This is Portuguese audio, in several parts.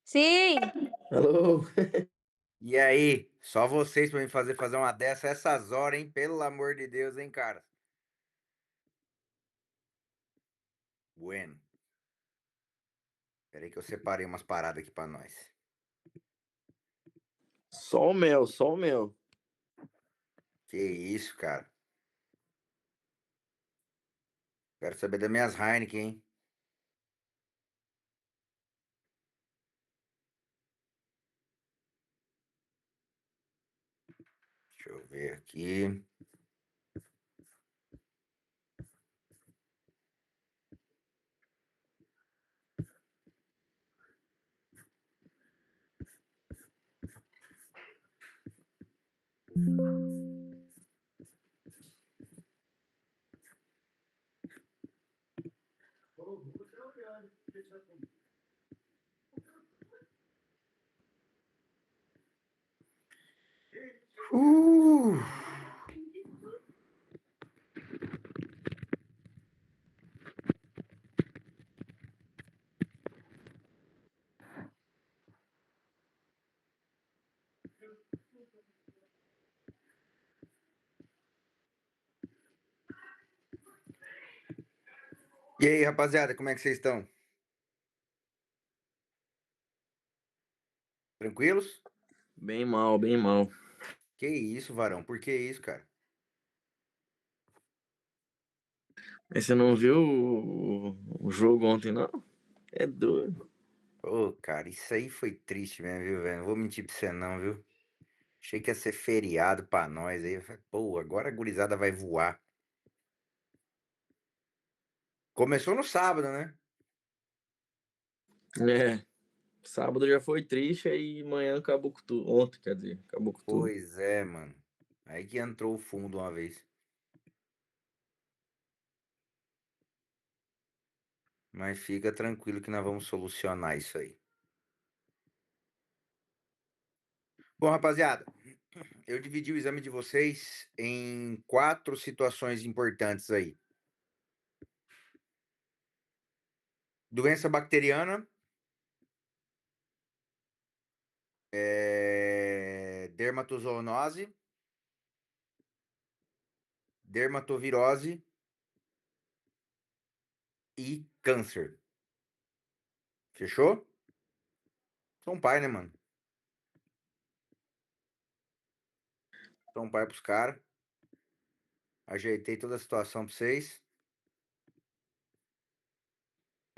Sim, Alô? E aí, só vocês pra me fazer uma dessa essas horas, hein? Pelo amor de Deus, hein, cara? Bueno. Peraí que eu separei umas paradas aqui pra nós. Só o mel, só o mel. Que isso, cara? Quero saber das minhas Heineken, hein? Deixa eu ver aqui. Uh! E aí, rapaziada, como é que vocês estão? Tranquilos? Bem mal, bem mal. Que isso, varão? Por que isso, cara? Mas você não viu o jogo ontem, não? É doido. Ô, cara, isso aí foi triste mesmo, viu, velho? Não vou mentir pra você não, viu? Achei que ia ser feriado pra nós aí. Eu falei, pô, agora a gurizada vai voar. Começou no sábado, né? É, sábado já foi triste, aí manhã acabou com tudo. Ontem, quer dizer, acabou com tudo. Pois é, mano. Aí que entrou o fundo uma vez. Mas fica tranquilo que nós vamos solucionar isso aí. Bom, rapaziada, eu dividi o exame de vocês em 4 situações importantes aí. Doença bacteriana, dermatozoonose, dermatovirose e câncer. Fechou? São pai, né, mano? São pai pros caras. Ajeitei toda a situação pra vocês.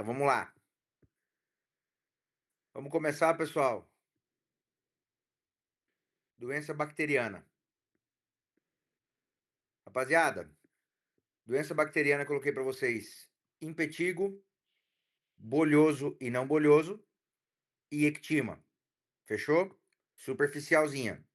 Então vamos lá. Vamos começar, pessoal. Doença bacteriana. Rapaziada, doença bacteriana eu coloquei para vocês impetigo, bolhoso e não bolhoso e ectima. Fechou? Superficialzinha.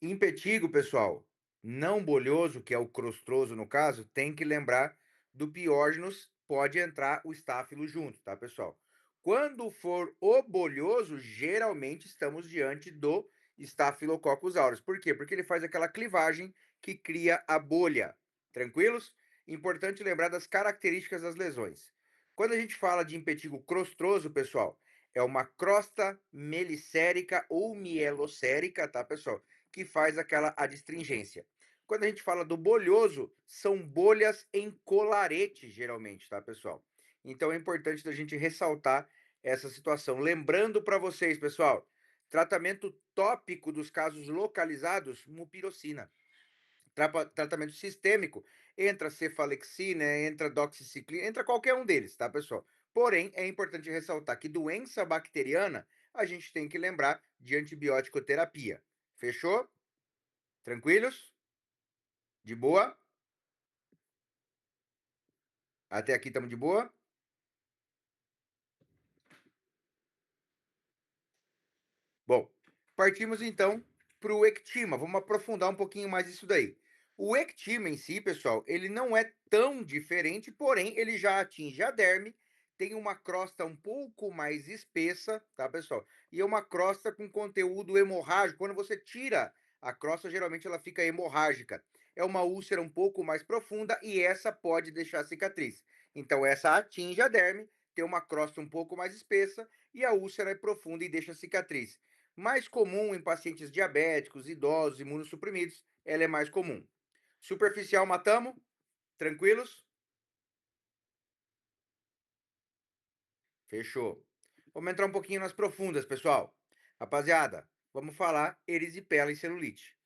Impetigo, pessoal, não bolhoso, que é o crostroso no caso, tem que lembrar do piógenos, pode entrar o estáfilo junto, tá, pessoal? Quando for o bolhoso, geralmente estamos diante do Staphylococcus aureus. Por quê? Porque ele faz aquela clivagem que cria a bolha. Tranquilos? Importante lembrar das características das lesões. Quando a gente fala de impetigo crostroso, pessoal, é uma crosta melicérica ou mielocérica, tá, pessoal? Que faz aquela adstringência. Quando a gente fala do bolhoso, são bolhas em colarete, geralmente, tá, pessoal? Então é importante a gente ressaltar essa situação. Lembrando para vocês, pessoal, tratamento tópico dos casos localizados, mupirocina. Tratamento sistêmico, entra cefalexina, entra doxiciclina, entra qualquer um deles, tá, pessoal? Porém, é importante ressaltar que doença bacteriana, a gente tem que lembrar de antibiótico terapia. Fechou? Tranquilos? De boa? Até aqui estamos de boa? Bom, partimos então para o ectima. Vamos aprofundar um pouquinho mais isso daí. O ectima em si, pessoal, ele não é tão diferente, porém ele já atinge a derme, tem uma crosta um pouco mais espessa, tá, pessoal? E é uma crosta com conteúdo hemorrágico. Quando você tira a crosta, geralmente ela fica hemorrágica. É uma úlcera um pouco mais profunda e essa pode deixar cicatriz. Então essa atinge a derme, tem uma crosta um pouco mais espessa e a úlcera é profunda e deixa cicatriz. Mais comum em pacientes diabéticos, idosos, imunossuprimidos, ela é mais comum. Superficial, matamos? Tranquilos? Fechou. Vamos entrar um pouquinho nas profundas, pessoal. Rapaziada, vamos falar erisipela e celulite.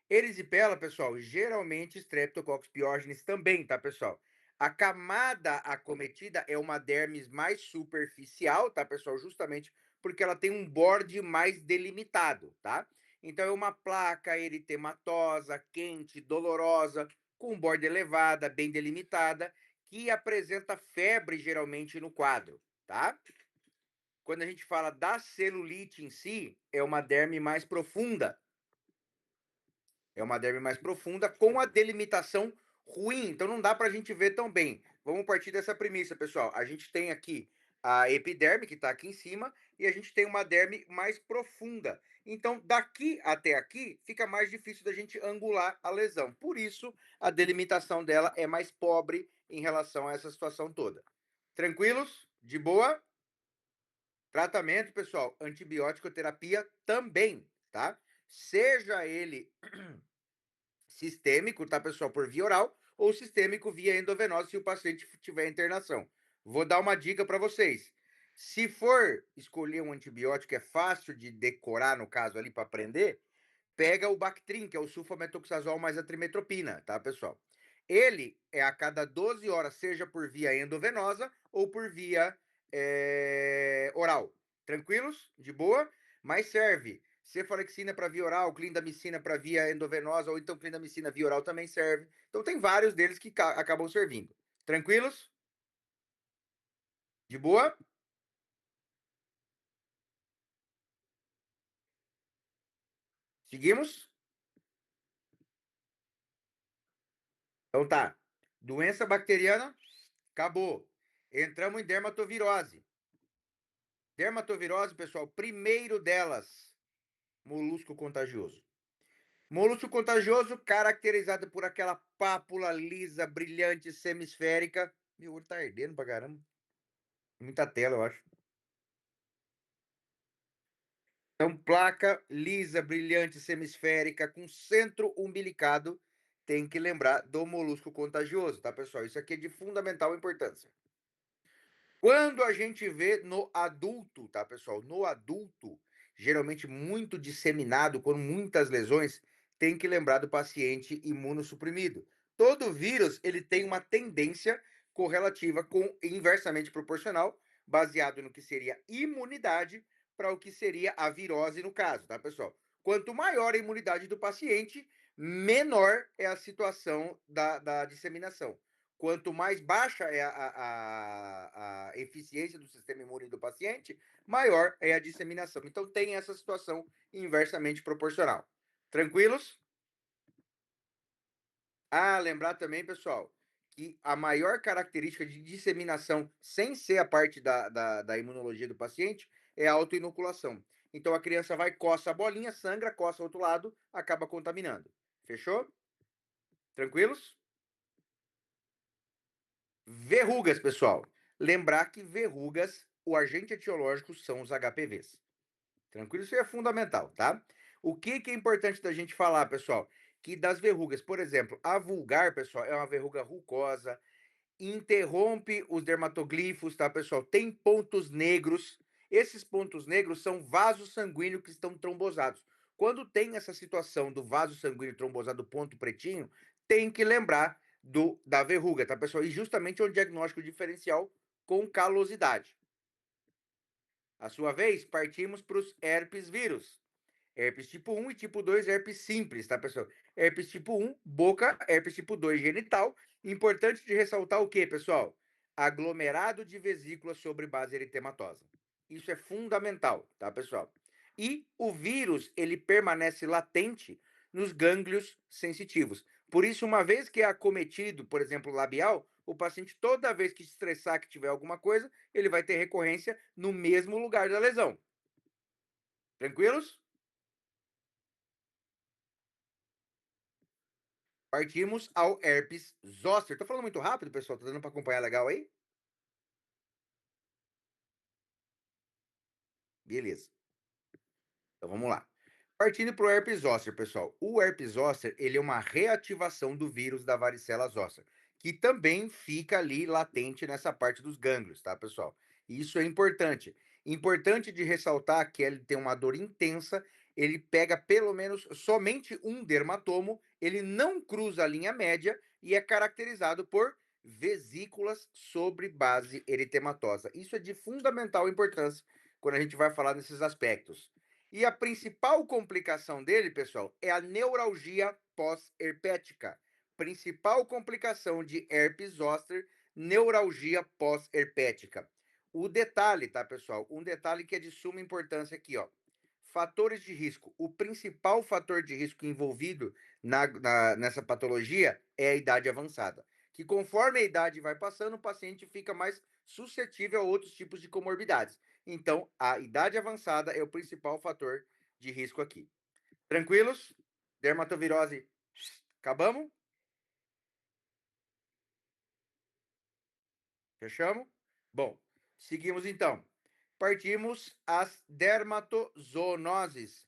Erisipela, pessoal, geralmente Streptococcus pyogenes também, tá, pessoal? A camada acometida é uma dermis mais superficial, tá, pessoal? Justamente porque ela tem um borde mais delimitado, tá? Então é uma placa eritematosa, quente, dolorosa, com borde elevada, bem delimitada, que apresenta febre geralmente no quadro, tá? Quando a gente fala da celulite em si, é uma derme mais profunda. É uma derme mais profunda com a delimitação ruim, então não dá para a gente ver tão bem. Vamos partir dessa premissa, pessoal. A gente tem aqui a epiderme, que está aqui em cima, e a gente tem uma derme mais profunda. Então, daqui até aqui, fica mais difícil da gente angular a lesão. Por isso, a delimitação dela é mais pobre em relação a essa situação toda. Tranquilos? De boa? Tratamento, pessoal, antibiótico terapia também, tá? Seja ele sistêmico, tá, pessoal, por via oral, ou sistêmico via endovenosa, se o paciente tiver internação. Vou dar uma dica para vocês. Se for escolher um antibiótico que é fácil de decorar, no caso ali, para aprender, pega o Bactrim, que é o sulfametoxazol mais a trimetropina, tá, pessoal? Ele é a cada 12 horas, seja por via endovenosa ou por via oral. Tranquilos? De boa? Mas serve cefarexina para via oral, clindamicina para via endovenosa, ou então clindamicina via oral também serve. Então tem vários deles que acabam servindo. Tranquilos? De boa? Seguimos? Então tá. Doença bacteriana, acabou. Entramos em dermatovirose. Dermatovirose, pessoal, primeiro delas, molusco contagioso. Molusco contagioso, caracterizado por aquela pápula lisa, brilhante, semisférica. Meu olho tá ardendo pra caramba. Muita tela, eu acho. Então, placa lisa, brilhante, semisférica, com centro umbilicado. Tem que lembrar do molusco contagioso, tá, pessoal? Isso aqui é de fundamental importância. Quando a gente vê no adulto, tá, pessoal? No adulto, geralmente muito disseminado, com muitas lesões, tem que lembrar do paciente imunossuprimido. Todo vírus, ele tem uma tendência correlativa com inversamente proporcional, baseado no que seria imunidade para o que seria a virose no caso, tá, pessoal? Quanto maior a imunidade do paciente, menor é a situação da disseminação. Quanto mais baixa é a eficiência do sistema imune do paciente, maior é a disseminação. Então, tem essa situação inversamente proporcional. Tranquilos? Ah, lembrar também, pessoal, que a maior característica de disseminação, sem ser a parte da imunologia do paciente, é a autoinoculação. Então, a criança vai, coça a bolinha, sangra, coça ao outro lado, acaba contaminando. Fechou? Tranquilos? Verrugas, pessoal. Lembrar que verrugas, o agente etiológico são os HPVs. Tranquilo? Isso é fundamental, tá? O que é importante da gente falar, pessoal? Que das verrugas, por exemplo, a vulgar, pessoal, é uma verruga rugosa, interrompe os dermatoglifos, tá, pessoal? Tem pontos negros. Esses pontos negros são vasos sanguíneos que estão trombosados. Quando tem essa situação do vaso sanguíneo trombosado, ponto pretinho, tem que lembrar da verruga, tá, pessoal? E justamente é um diagnóstico diferencial com calosidade. A sua vez, partimos para os herpes vírus. Herpes tipo 1 e tipo 2, herpes simples, tá, pessoal? Herpes tipo 1, boca, herpes tipo 2, genital. Importante de ressaltar o que, pessoal? Aglomerado de vesículas sobre base eritematosa. Isso é fundamental, tá, pessoal? E o vírus, ele permanece latente nos gânglios sensitivos. Por isso, uma vez que é acometido, por exemplo, labial, o paciente, toda vez que estressar, que tiver alguma coisa, ele vai ter recorrência no mesmo lugar da lesão. Tranquilos? Partimos ao herpes zoster. Tô falando muito rápido, pessoal? Tá dando para acompanhar legal aí? Beleza. Então vamos lá. Partindo para o herpes zoster, pessoal. O herpes zoster, ele é uma reativação do vírus da varicela zoster, que também fica ali latente nessa parte dos gânglios, tá, pessoal? Isso é importante. Importante de ressaltar que ele tem uma dor intensa, ele pega pelo menos somente um dermatomo, ele não cruza a linha média e é caracterizado por vesículas sobre base eritematosa. Isso é de fundamental importância quando a gente vai falar nesses aspectos. E a principal complicação dele, pessoal, é a neuralgia pós-herpética. Principal complicação de herpes zoster, neuralgia pós-herpética. O detalhe, tá, pessoal? Um detalhe que é de suma importância aqui, ó. Fatores de risco. O principal fator de risco envolvido nessa patologia é a idade avançada. Que conforme a idade vai passando, o paciente fica mais suscetível a outros tipos de comorbidades. Então, a idade avançada é o principal fator de risco aqui. Tranquilos? Dermatovirose, acabamos? Fechamos? Bom, seguimos então. Partimos às dermatozoonoses.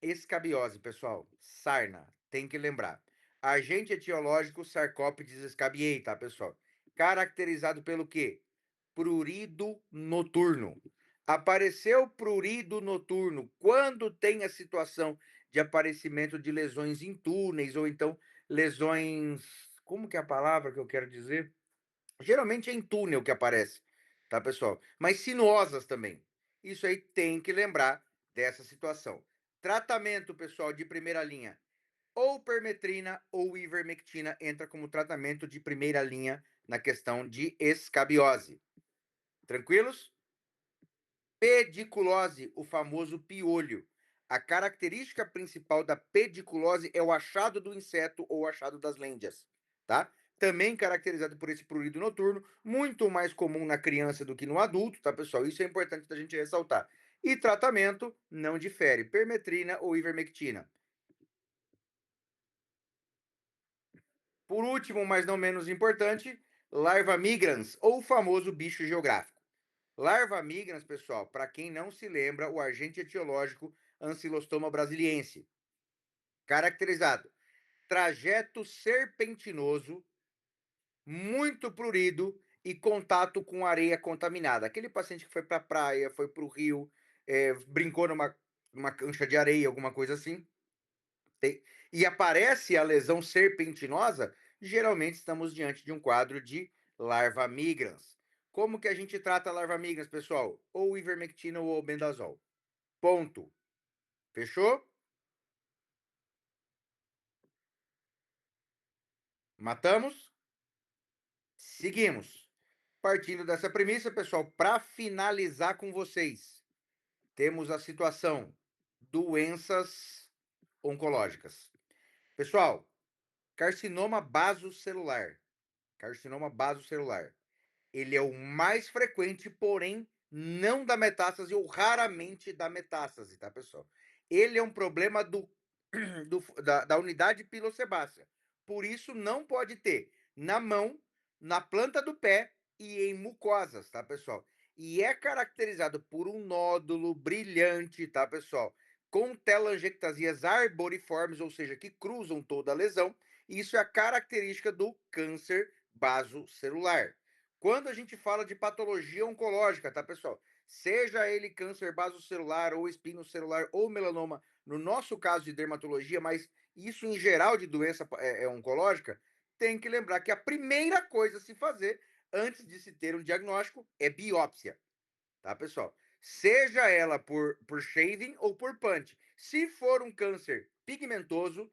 Escabiose, pessoal. Sarna, tem que lembrar. Agente etiológico Sarcóptes scabiei, tá, pessoal? Caracterizado pelo quê? Prurido noturno. Apareceu prurido noturno quando tem a situação de aparecimento de lesões em túneis ou então lesões. Como que é a palavra que eu quero dizer? Geralmente é em túnel que aparece, tá, pessoal? Mas sinuosas também. Isso aí tem que lembrar dessa situação. Tratamento, pessoal, de primeira linha. Ou permetrina ou ivermectina entra como tratamento de primeira linha na questão de escabiose. Tranquilos? Pediculose, o famoso piolho. A característica principal da pediculose é o achado do inseto ou achado das lêndias, tá? Também caracterizado por esse prurido noturno, muito mais comum na criança do que no adulto, tá, pessoal? Isso é importante da gente ressaltar. E tratamento não difere, permetrina ou ivermectina. Por último, mas não menos importante, larva migrans, ou o famoso bicho geográfico. Larva migrans, pessoal, para quem não se lembra, o agente etiológico Ancylostoma brasiliense. Caracterizado: trajeto serpentinoso, muito prurido e contato com areia contaminada. Aquele paciente que foi para a praia, foi para o rio, brincou numa cancha de areia, alguma coisa assim, e aparece a lesão serpentinosa, geralmente estamos diante de um quadro de larva migrans. Como que a gente trata a larva migrans, pessoal? Ou ivermectina ou albendazol. Ponto. Fechou? Matamos? Seguimos. Partindo dessa premissa, pessoal, para finalizar com vocês, temos a situação doenças oncológicas. Pessoal, carcinoma basocelular. Carcinoma basocelular. Ele é o mais frequente, porém não da metástase ou raramente da metástase, tá, pessoal? Ele é um problema da unidade pilosebácea. Por isso, não pode ter na mão, na planta do pé e em mucosas, tá, pessoal? E é caracterizado por um nódulo brilhante, tá, pessoal? Com telangiectasias arboriformes, ou seja, que cruzam toda a lesão. Isso é a característica do câncer basocelular. Quando a gente fala de patologia oncológica, tá, pessoal? Seja ele câncer basocelular ou espinocelular ou melanoma, no nosso caso de dermatologia, mas isso em geral de doença oncológica, tem que lembrar que a primeira coisa a se fazer antes de se ter um diagnóstico é biópsia, tá, pessoal? Seja ela por shaving ou por punch. Se for um câncer pigmentoso,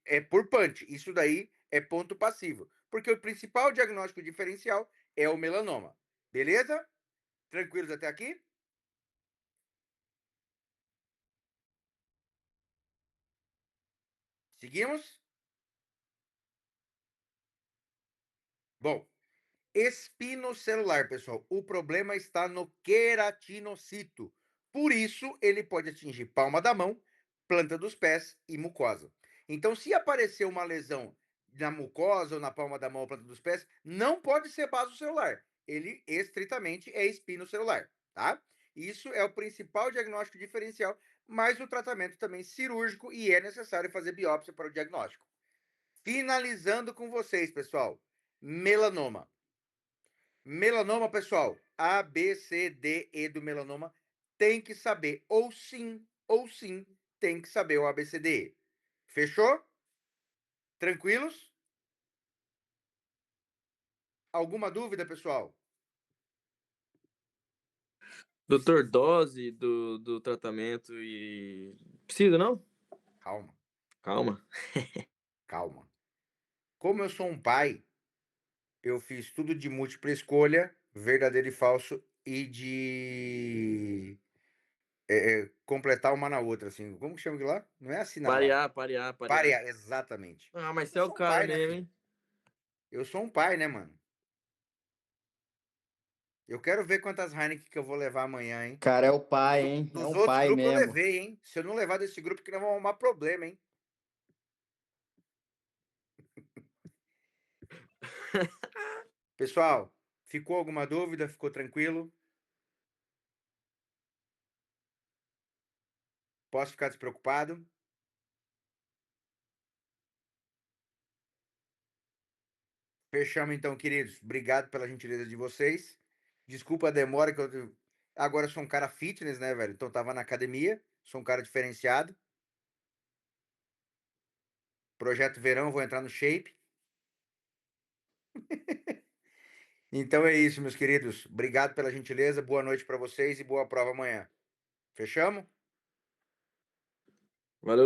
é por punch. Isso daí é ponto passivo, porque o principal diagnóstico diferencial é o melanoma. Beleza? Tranquilos até aqui? Seguimos? Bom, espinocelular, pessoal. O problema está no queratinocito. Por isso, ele pode atingir palma da mão, planta dos pés e mucosa. Então, se aparecer uma lesão na mucosa ou na palma da mão ou planta dos pés, não pode ser basocelular. Ele estritamente é espinocelular, tá? Isso é o principal diagnóstico diferencial, mas o tratamento também cirúrgico e é necessário fazer biópsia para o diagnóstico. Finalizando com vocês, pessoal, melanoma. Melanoma, pessoal, A, B, C, D, E do melanoma tem que saber, ou sim, tem que saber o ABCDE. Fechou? Tranquilos? Alguma dúvida, pessoal? Doutor, dose do tratamento e. Precisa, não? Calma, Calma. calma. Como eu sou um pai, eu fiz tudo de múltipla escolha, verdadeiro e falso, e de completar uma na outra, assim. Como que chama aquilo lá? Não é assinalar. Parear. Parear, exatamente. Ah, mas você Eu é o sou um cara pai, né, mesmo, filho? hein? Eu sou um pai, né, mano? Eu quero ver quantas Heineken que eu vou levar amanhã, hein? Cara, é o pai, hein? É Dos um outros pai grupos eu mesmo. levei, hein? Se eu não levar desse grupo, que nós vamos arrumar problema, hein? Pessoal, ficou alguma dúvida? Ficou tranquilo? Posso ficar despreocupado? Fechamos então, queridos. Obrigado pela gentileza de vocês. Desculpa a demora que eu agora eu sou um cara fitness, né, velho? Então tava na academia, sou um cara diferenciado. Projeto Verão, vou entrar no shape. Então é isso, meus queridos. Obrigado pela gentileza. Boa noite para vocês e boa prova amanhã. Fechamos? Valeu.